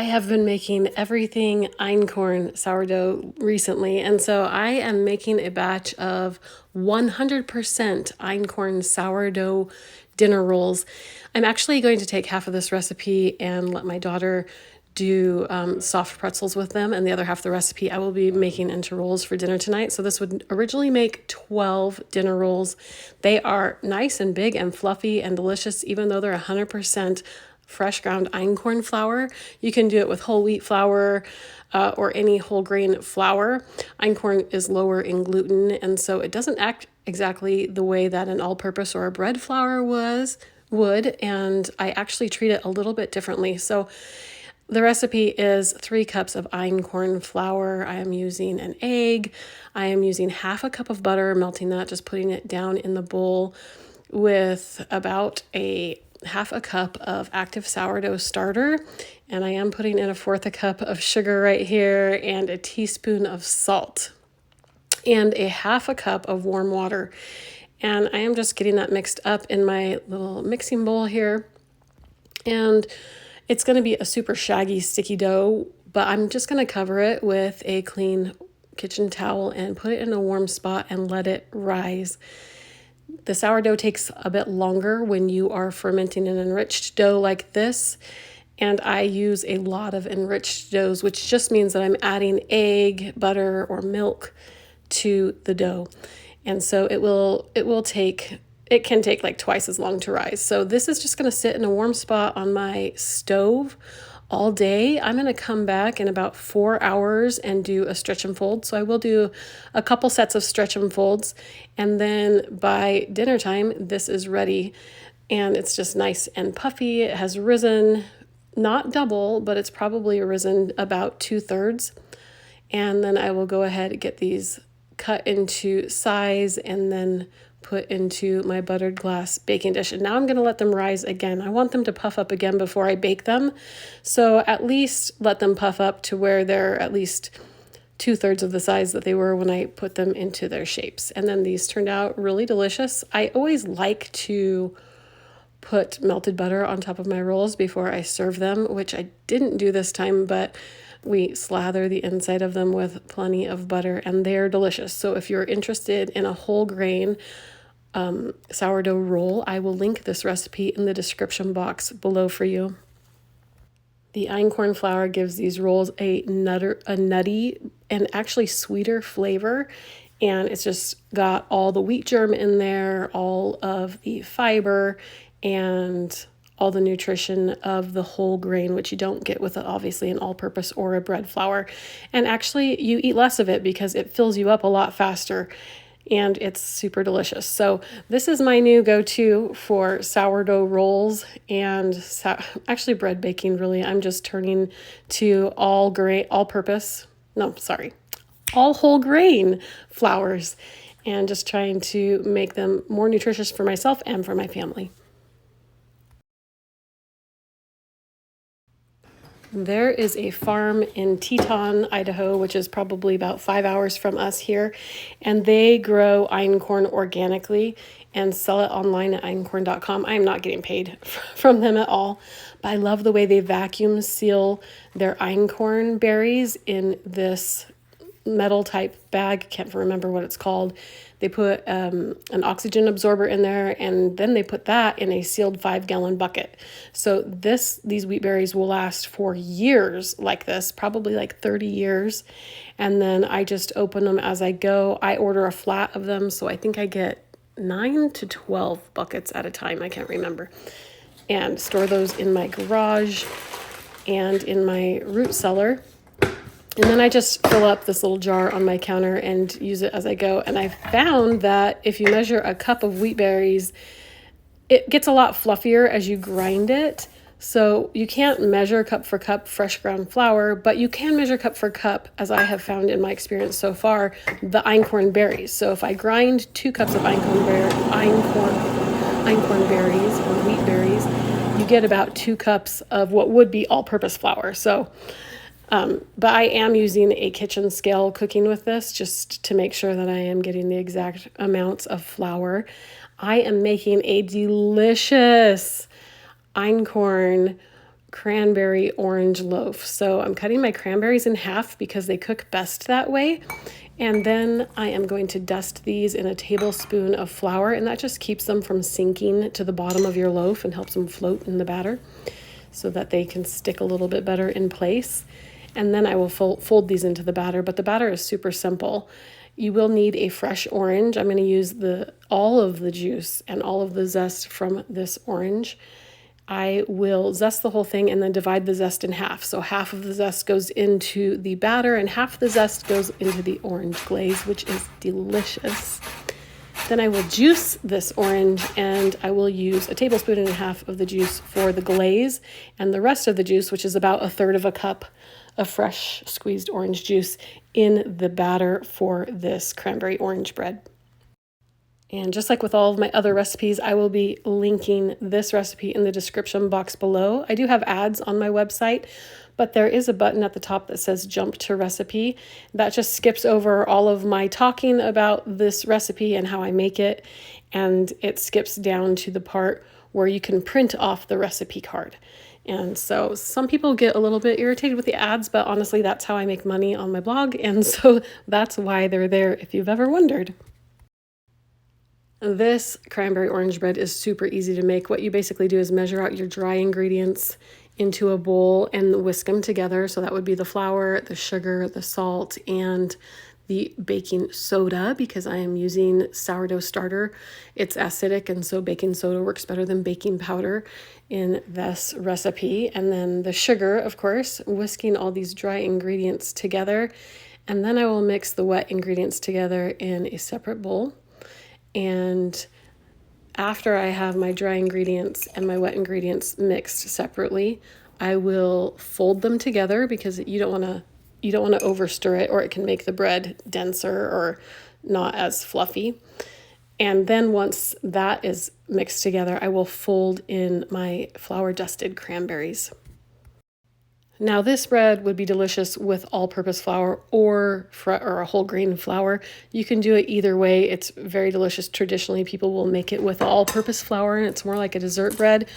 I have been making everything einkorn sourdough recently, and so I am making a batch of 100% einkorn sourdough dinner rolls. I'm actually going to take half of this recipe and let my daughter do soft pretzels with them, and the other half of the recipe I will be making into rolls for dinner tonight. So this would originally make 12 dinner rolls. They are nice and big and fluffy and delicious, even though they're 100% fresh ground einkorn flour. You can do it with whole wheat flour or any whole grain flour. Einkorn is lower in gluten, and so it doesn't act exactly the way that an all-purpose or a bread flour would, and I actually treat it a little bit differently. So the recipe is 3 cups of einkorn flour. I am using an egg. I am using half a cup of butter, melting that, just putting it down in the bowl with about a half a cup of active sourdough starter. And I am putting in a 1/4 cup of sugar right here and a teaspoon of salt and a half a cup of warm water. And I am just getting that mixed up in my little mixing bowl here. And it's going to be a super shaggy, sticky dough, but I'm just going to cover it with a clean kitchen towel and put it in a warm spot and let it rise. The sourdough takes a bit longer when you are fermenting an enriched dough like this, and I use a lot of enriched doughs, which just means that I'm adding egg, butter, or milk to the dough. And so it can take like twice as long to rise. So this is just going to sit in a warm spot on my stove all day. I'm going to come back in about 4 hours and do a stretch and fold. So I will do a couple sets of stretch and folds. And then by dinner time, this is ready. And it's just nice and puffy. It has risen, not double, but it's probably risen about 2/3. And then I will go ahead and get these cut into size and then put into my buttered glass baking dish. And now I'm going to let them rise again. I want them to puff up again before I bake them. So at least let them puff up to where they're at least 2/3 of the size that they were when I put them into their shapes. And then these turned out really delicious. I always like to put melted butter on top of my rolls before I serve them, which I didn't do this time, but we slather the inside of them with plenty of butter and they're delicious. So if you're interested in a whole grain sourdough roll, I will link this recipe in the description box below for you. The einkorn flour gives these rolls a nutty and actually sweeter flavor. And it's just got all the wheat germ in there, all of the fiber, and all the nutrition of the whole grain, which you don't get with obviously an all-purpose or a bread flour. And actually you eat less of it because it fills you up a lot faster and it's super delicious. So this is my new go-to for sourdough rolls and actually bread baking really. I'm just turning to all whole grain flours and just trying to make them more nutritious for myself and for my family. There is a farm in Teton, Idaho, which is probably about 5 hours from us here, and they grow einkorn organically and sell it online at einkorn.com. I am not getting paid from them at all, but I love the way they vacuum seal their einkorn berries in this metal type bag. Can't remember what it's called. They put an oxygen absorber in there, and then they put that in a sealed 5-gallon bucket. So these wheat berries will last for years like this, probably like 30 years. And then I just open them as I go. I order a flat of them, so I think I get 9 to 12 buckets at a time. I can't remember. And store those in my garage and in my root cellar. And then I just fill up this little jar on my counter and use it as I go. And I found that if you measure a cup of wheat berries, it gets a lot fluffier as you grind it. So you can't measure cup for cup fresh ground flour, but you can measure cup for cup, as I have found in my experience so far, the einkorn berries. So if I grind 2 cups of einkorn berries or wheat berries, you get about 2 cups of what would be all-purpose flour. So but I am using a kitchen scale cooking with this just to make sure that I am getting the exact amounts of flour. I am making a delicious einkorn cranberry orange loaf. So I'm cutting my cranberries in half because they cook best that way. And then I am going to dust these in a tablespoon of flour, and that just keeps them from sinking to the bottom of your loaf and helps them float in the batter so that they can stick a little bit better in place. And then I will fold these into the batter, but the batter is super simple. You will need a fresh orange. I'm going to use all of the juice and all of the zest from this orange. I will zest the whole thing and then divide the zest in half. So half of the zest goes into the batter and half the zest goes into the orange glaze, which is delicious. Then I will juice this orange, and I will use a tablespoon and a half of the juice for the glaze, and the rest of the juice, which is about a third of a cup of fresh squeezed orange juice, in the batter for this cranberry orange bread. And just like with all of my other recipes, I will be linking this recipe in the description box below. I do have ads on my website, but there is a button at the top that says jump to recipe. That just skips over all of my talking about this recipe and how I make it, and it skips down to the part where you can print off the recipe card. And so some people get a little bit irritated with the ads, but honestly, that's how I make money on my blog, and so that's why they're there if you've ever wondered. This cranberry orange bread is super easy to make. What you basically do is measure out your dry ingredients into a bowl and whisk them together. So that would be the flour, the sugar, the salt, and the baking soda, because I am using sourdough starter. It's acidic, and so baking soda works better than baking powder in this recipe. And then the sugar, of course, whisking all these dry ingredients together. And then I will mix the wet ingredients together in a separate bowl. And after I have my dry ingredients and my wet ingredients mixed separately, I will fold them together because you don't want to overstir it, or it can make the bread denser or not as fluffy. And then once that is mixed together, I will fold in my flour dusted cranberries. Now, this bread would be delicious with all-purpose flour or a whole grain flour. You can do it either way. It's very delicious. Traditionally, people will make it with all-purpose flour, and it's more like a dessert bread.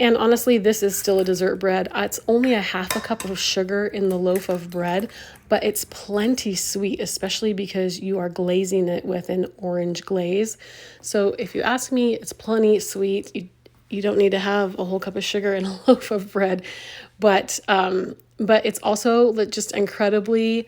And honestly, this is still a dessert bread. It's only a half a cup of sugar in the loaf of bread, but it's plenty sweet, especially because you are glazing it with an orange glaze. So if you ask me, it's plenty sweet. You don't need to have a whole cup of sugar in a loaf of bread, but it's also just incredibly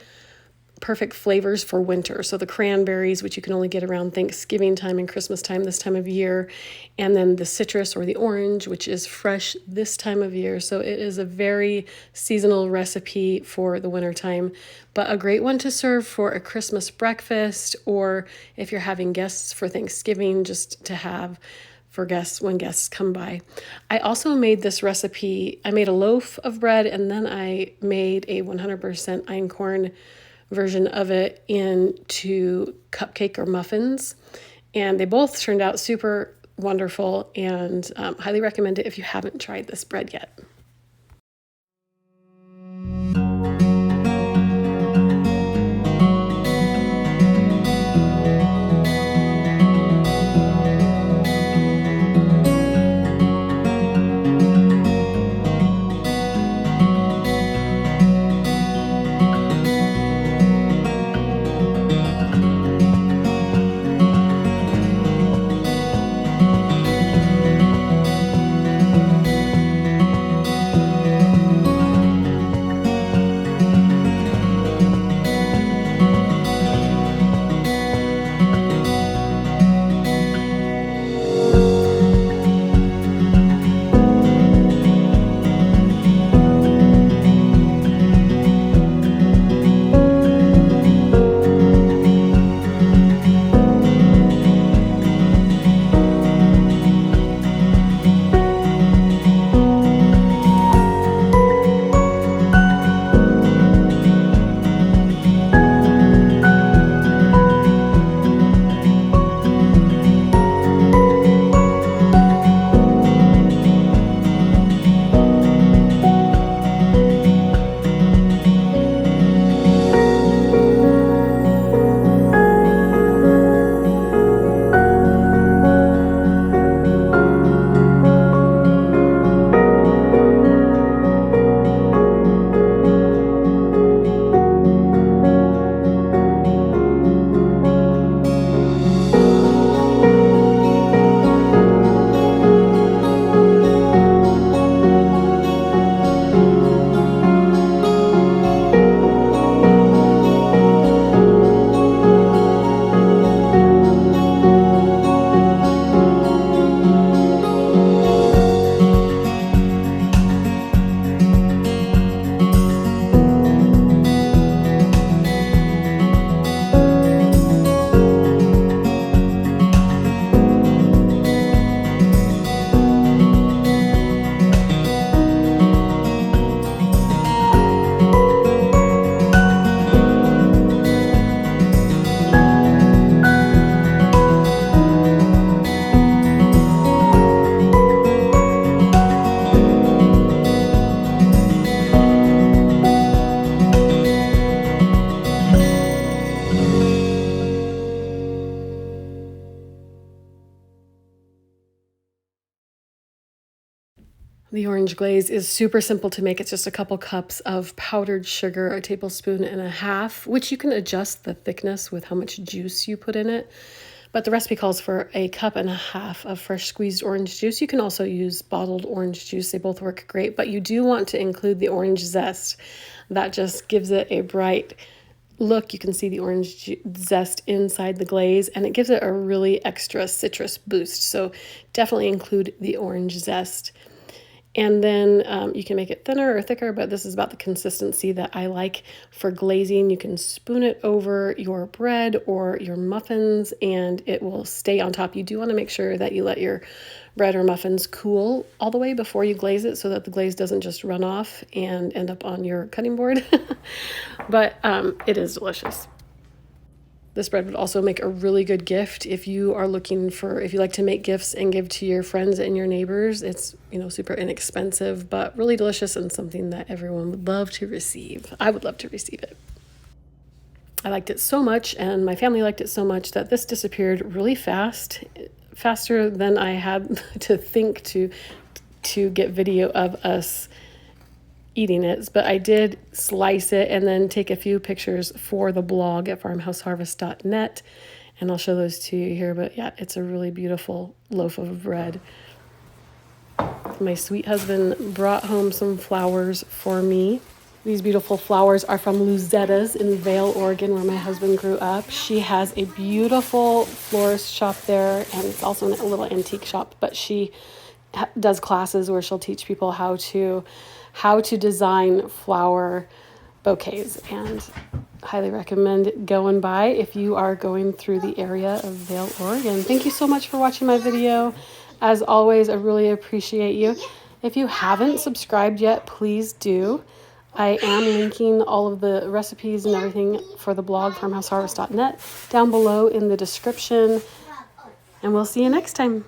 perfect flavors for winter. So the cranberries, which you can only get around Thanksgiving time and Christmas time, this time of year, and then the citrus or the orange, which is fresh this time of year. So it is a very seasonal recipe for the winter time, but a great one to serve for a Christmas breakfast, or if you're having guests for Thanksgiving, just to have for guests when guests come by. I also made this recipe. I made a loaf of bread, and then I made a 100% einkorn version of it into cupcake or muffins, and they both turned out super wonderful, and highly recommend it if you haven't tried this bread yet. The orange glaze is super simple to make. It's just a couple cups of powdered sugar, a tablespoon and a half, which you can adjust the thickness with how much juice you put in it. But the recipe calls for a cup and a half of fresh squeezed orange juice. You can also use bottled orange juice. They both work great, but you do want to include the orange zest. That just gives it a bright look. You can see the orange zest inside the glaze, and it gives it a really extra citrus boost. So definitely include the orange zest. And then you can make it thinner or thicker, but this is about the consistency that I like for glazing. You can spoon it over your bread or your muffins and it will stay on top. You do want to make sure that you let your bread or muffins cool all the way before you glaze it so that the glaze doesn't just run off and end up on your cutting board. But it is delicious. This bread would also make a really good gift if you are looking for, if you like to make gifts and give to your friends and your neighbors. It's, super inexpensive, but really delicious and something that everyone would love to receive. I would love to receive it. I liked it so much and my family liked it so much that this disappeared really fast, faster than I had to think to get video of us eating it, but I did slice it and then take a few pictures for the blog at farmhouseharvest.net, and I'll show those to you here. But yeah, it's a really beautiful loaf of bread. My sweet husband brought home some flowers for me. These beautiful flowers are from Luzetta's in Vail, Oregon, where my husband grew up. She has a beautiful florist shop there, and it's also a little antique shop, but she does classes where she'll teach people how to design flower bouquets, and highly recommend going by if you are going through the area of Vail, Oregon. Thank you so much for watching my video. As always, I really appreciate you. If you haven't subscribed yet, please do. I am linking all of the recipes and everything for the blog, farmhouseharvest.net, down below in the description, and we'll see you next time.